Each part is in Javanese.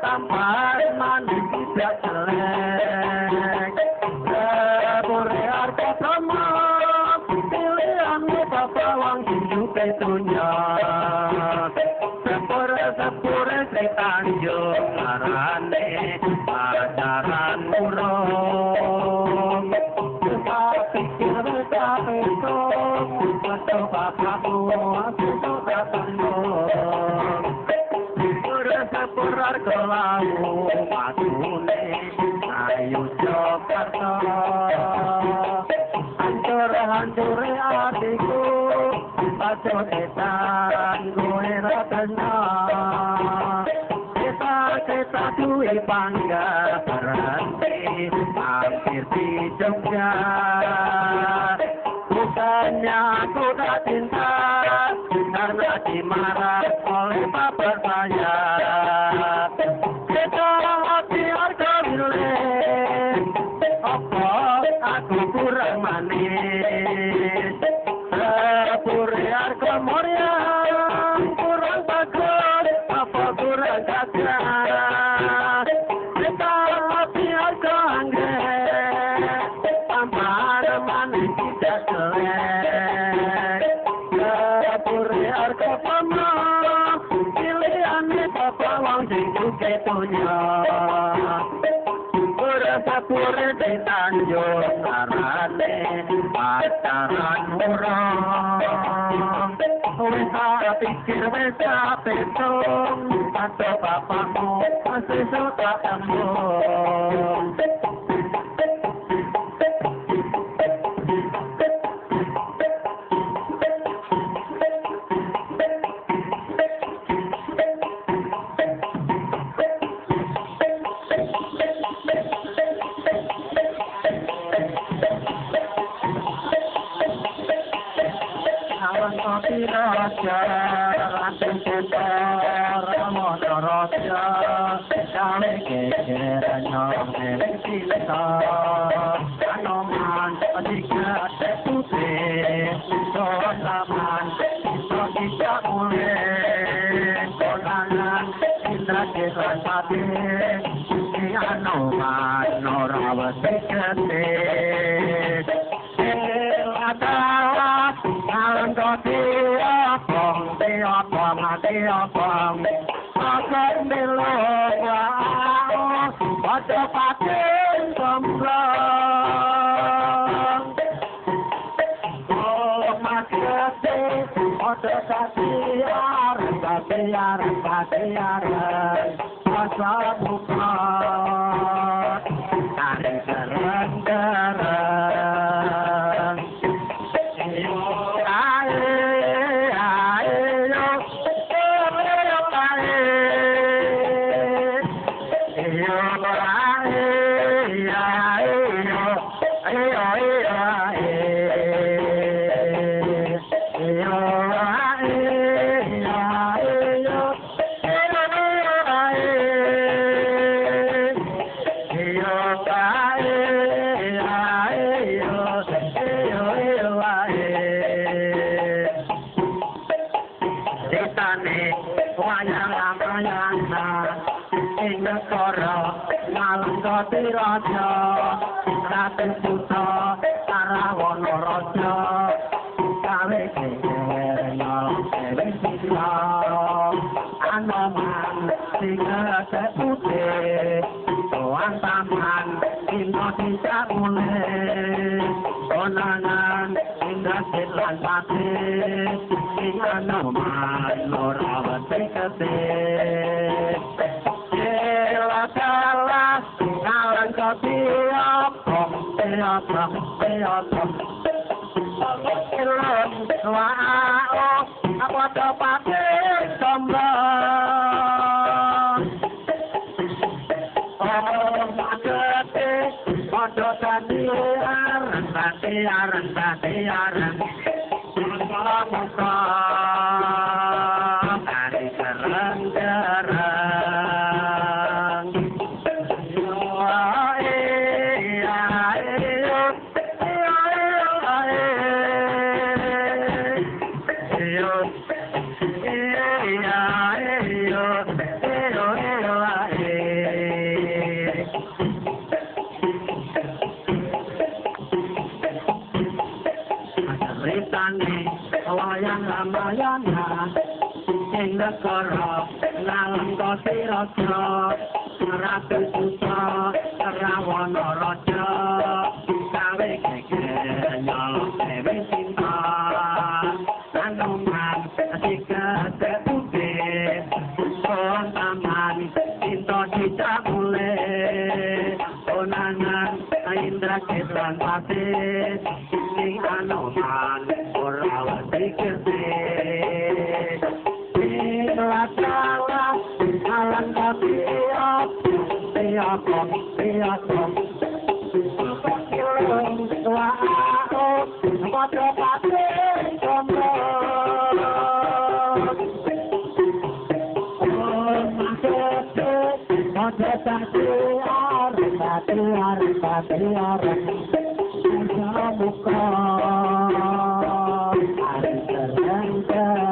tampan manis tidak jelek. Sepure harga sama, pilihanmu bapak wang hidup itunya. Sepure setanjung larane, pacaran murung. Pikir capek dong, betul bapakmu, aku suka tembung. Sepura kelau matune, ayo Jakarta. Hancur hatiku, baju etan gue ratena. Kita duwe bangga berhenti hampir di Jogja. Bukannya aku tak cinta karena dimarah oleh bapak saya. Kita hati harga milik, apa aku kurang manis. Sepure harga meriah, kurang bagus, apa kurang gagah. Kita hati harga anggrek, tampan manis tidak jelek. Sepure harga sama, pilihannya bapak wang singgung ketunya. Sepure di Tanjung Larane, pacaran murung. Wes pikir wes capek dong, atau bapakmu masih suka tembung. Kopi raja, langsung putar, motor raja, kami kekeranya melek cinta. Anoman, jika putih, solaman, tidak boleh. Konangan, indra kesan pati, di anoman, norawat diketik. Alang kopi opong, hati opong, makan belok wow, pada pakai gemblong. Oh makasih, pada kasihan, masa buka, tari gereng-gereng. Kopi raja, ratu putra, Sarawono raja, gawe kekernya televisa. Anoman singa seputih, tuan taman, Indra tidak boleh. Konangan, Indra silan pati, Anoman, norawat diketik. Jelas-jelas, ngalang kopi opong, opong. Ilon, wao, apa dapati sombong. Oh, makete, podo tatiaran, muka-muka, tari gereng-gereng. negara nang kosiraja ratu suta rawana raja gawe geger nyolong dewe cinta anoman tiga seputih kontaman cinta dicamule konangan indra ketran pasir sing anoman ora wedi kerse Latawa, alang kapiop, piopom, piopom. Kilong wao, modo pati komo. Masete, modo pati arep. Samuka, ari terang-terang.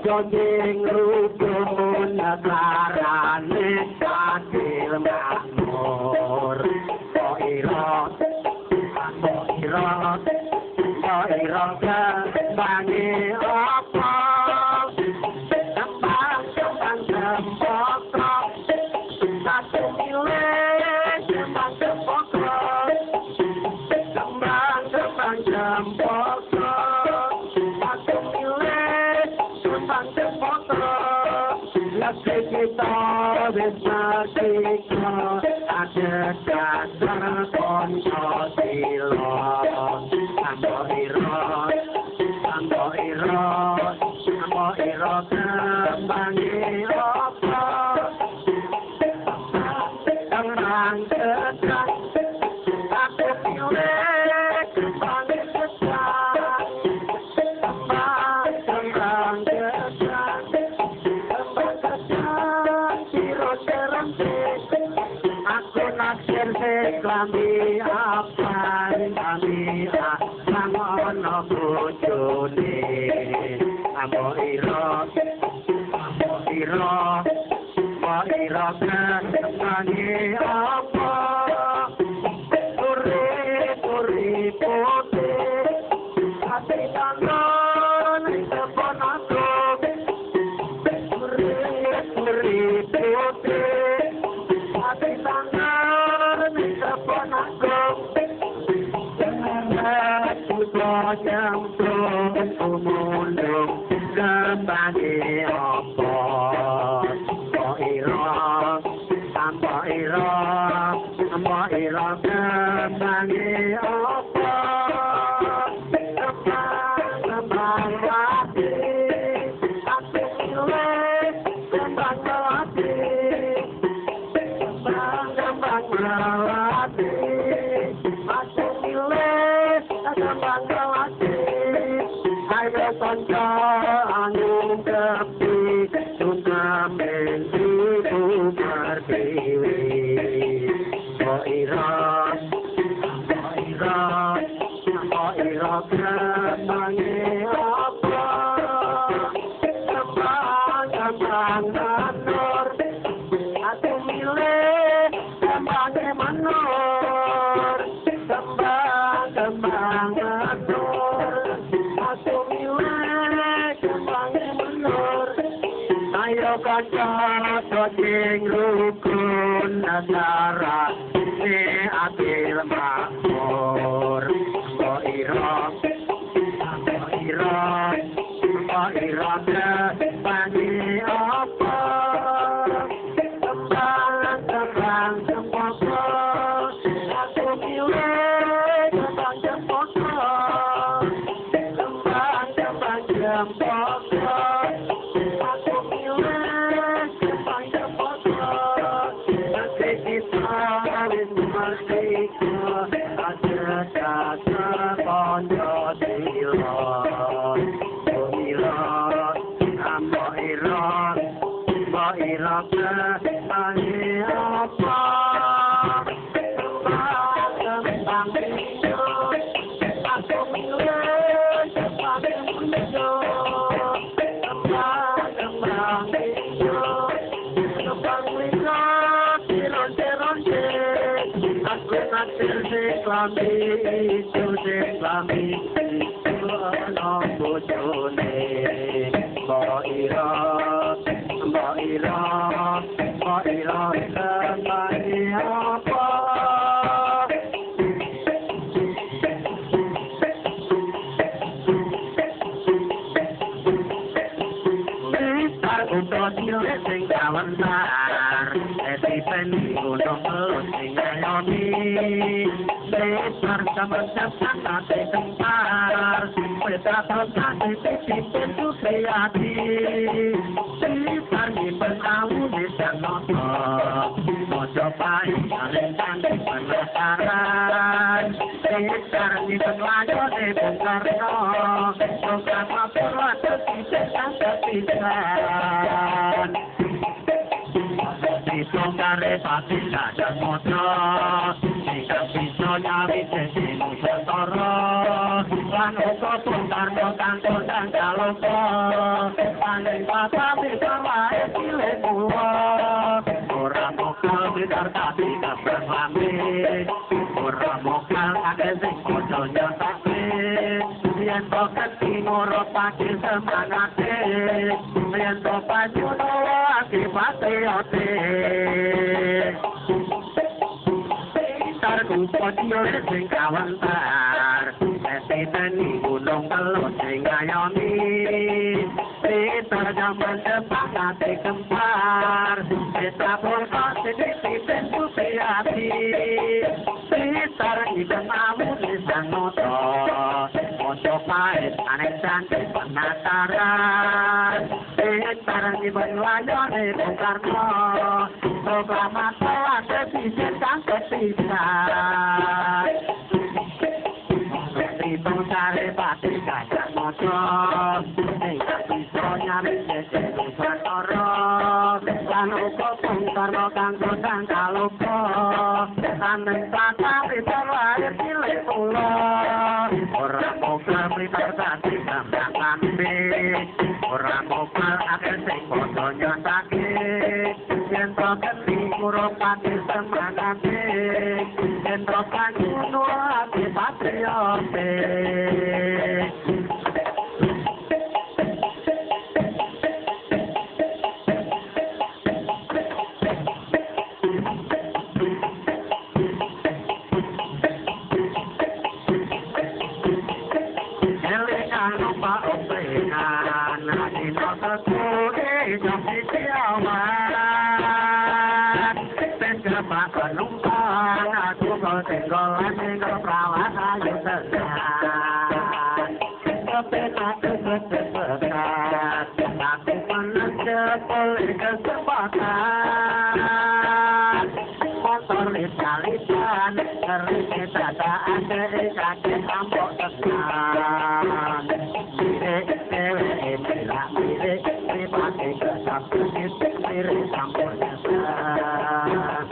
Joding rukun nakarane wis sakiko ada dasar konco sila ambo ira kembangi apa tenang sedang aku pilih kembangi sedang tenang sedang kembang sedang siro serentik aku naksir seklambi apa kami sangono bojone ambo ira kembangi apa uri putih hati tangan sepon aku uri putih hati tangan sepon aku putra jemput umundung kembangi apa Amba ira kembangi apa kembang hati aku pilih kembang hati kembang hati aku pilih kembang hati ayo konco angin tepi tuna mentiku pertiwi Ira kembangi apa kembang manur aku milih kembangi manur kembang manur aku milih kembangi manur ayo kanca sojing rukun negara ini adil makmur Ira kembangi apa kembang cempaka aku milih kembang cempaka kembang cempaka aku milih kembang cempaka nanti kita wis merdeka ada dasar konco sila Ira kembangi apa kembang hijau aku milih kembang hijau kembang hijau ronce aku naksir seklambi itu ono bojone Mbok Ira kembangi apa Untuk cilik sing kawentar Etipen gunung pelus sing ngayomi Besar sama-sama hati tempar Petra hati pimpin sukriyati Sifar nyimpen tahu di sanoto Mojo pahit kalendang di penasaran Sifar nyimpen lajo di Bung Karno Beberapa perwata pisah kepisahan Bongkare pati kadang motor Jika pisau nyawi sesimu setoro Lan uko bongkar bongkar kodang kaloko Paling pata bisa wae pilih kulo Orang mokal bidar tapi kabar pamit Orang mokal ada sing kodonya sakit Yen boket timur pagi semangatnya Yen boket juno patriote Tar kumpul sing kawentar titeni gunung kelut sing ngayomi Peter zaman Jepang ati kempar Peter pulkot sedikit putih hati Peter ikan amu nisang moto Moto pahit aneh cantik penasaran Peter iban wajone Bung Karno Proklamator ada bisnis kang kepisah Itu cari pati gajah motor Tinggal bisa nyari jese Nusantara Lan uga Bung Karno kang godang kalopo Taneng patah itu lahir cilik pula Orang mogal Blitar tadi gambar kambing Orang mogal akhir sing bodoh nyotake Yen to geni kurung pati semanate Yen to kanyu hati patriote Penumpang aku kau tenggolan tinggal perawat ayu tenang Kepenak kebetulan Aku menanjak oleh kesempatan Motor lipat-lipat Ngeri kita tak ada kaki sambok tenang Milik dewe bila milik Dipake kesambut milik sambok tenang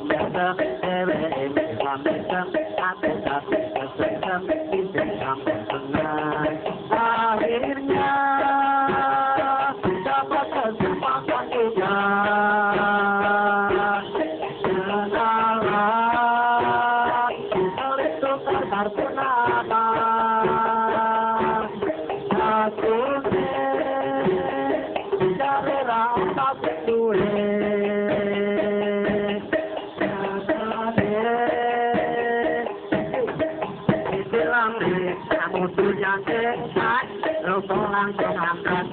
Dewe bila mesem Tapi kesem Milik sambok tenang Akhirnya dapat kesempatan juga kenalan itu kartu nama aku cari rasa duwe bilang kamu tuh yang ketat lu langsung angkat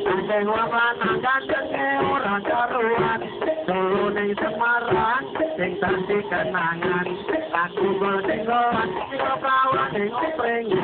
Andeng wapan ganteng orang karuan Solo ning Semarang sing tadi kenangan Aku bertinggolan sing perawan ning oprengan